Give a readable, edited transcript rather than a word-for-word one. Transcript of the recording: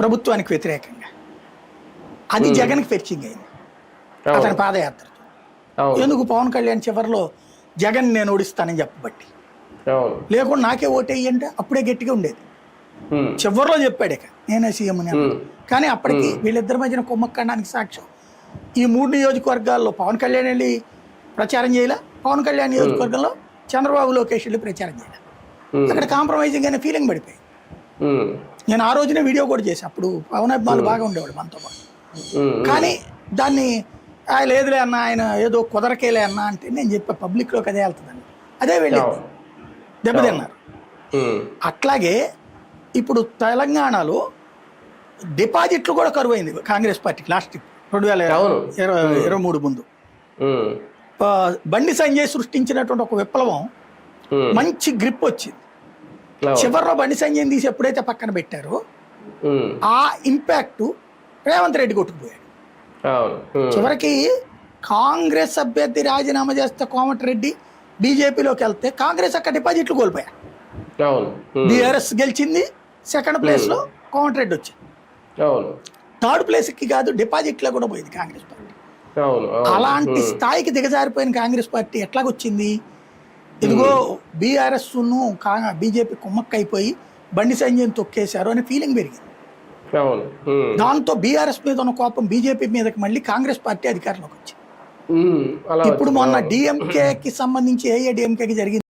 ప్రభుత్వానికి వ్యతిరేకంగా. అది జగన్కి ఫెచ్చింగ్ అయింది అతని పాదయాత్రతో. ఎందుకు పవన్ కళ్యాణ్ చివరిలో జగన్ నేను ఓడిస్తానని చెప్పబట్టి, లేకుండా నాకే ఓటేయంటే అప్పుడే గట్టిగా ఉండేది. చివరిలో చెప్పాడు ఇక నేనే సీఎం అని. కానీ అప్పటికి వీళ్ళిద్దరి మధ్యన కుమ్మక్కడానికి సాక్ష్యం ఈ 3 నియోజకవర్గాల్లో పవన్ కళ్యాణ్ వెళ్ళి ప్రచారం చేయలే, పవన్ కళ్యాణ్ నియోజకవర్గంలో చంద్రబాబు లోకేష్ వెళ్ళి ప్రచారం చేయలే. అక్కడ కాంప్రమైజింగ్ అనే ఫీలింగ్ పడిపోయి నేను ఆ రోజునే వీడియో కూడా చేశాను. అప్పుడు పవన్ అభిమానులు బాగా ఉండేవాడు మనతో పాటు. కానీ దాన్ని లేదులే అన్న ఆయన ఏదో కుదరకేలే అన్న అంటే నేను చెప్పా పబ్లిక్లోకి అదే వెళ్తుందని, అదే వెళ్ళింది, దెబ్బతిన్నారు. అట్లాగే ఇప్పుడు తెలంగాణలో డిపాజిట్లు కూడా కరువైంది కాంగ్రెస్ పార్టీకి లాస్ట్ 2023 ముందు. బండి సంజయ్ సృష్టించినటువంటి ఒక విప్లవం మంచి గ్రిప్ వచ్చింది. చివరిలో బండి సంజయ్ తీసి ఎప్పుడైతే పక్కన పెట్టారో ఆ ఇంపాక్ట్ రేవంత్ రెడ్డి కొట్టుకుపోయాడు. చివరికి కాంగ్రెస్ అభ్యర్థి రాజీనామా చేస్తే కోమటిరెడ్డి బీజేపీలోకి వెళ్తే కాంగ్రెస్ అక్కడ డిపాజిట్లు కోల్పోయారు. బీఆర్ఎస్ గెలిచింది, సెకండ్ ప్లేస్ లో కోమటిరెడ్డి వచ్చింది. థర్డ్ ప్లేస్ కి కాదు డిపాజిట్లో కూడా పోయింది కాంగ్రెస్ పార్టీ. అలాంటి స్థాయికి దిగజారిపోయిన కాంగ్రెస్ పార్టీ ఎట్లాగొచ్చింది? ఇదిగో బీఆర్ఎస్ బీజేపీ కుమ్మక్కైపోయి బండి సంజయ్ తొక్కేశారు అనే ఫీలింగ్ పెరిగింది. దాంతో బీఆర్ఎస్ మీద ఉన్న కోపం బీజేపీ మీదకి మళ్ళీ కాంగ్రెస్ పార్టీ అధికారంలోకి వచ్చింది. ఇప్పుడు మొన్న డిఎంకేకి సంబంధించి ఏఐఏడిఎంకేకి జరిగింది.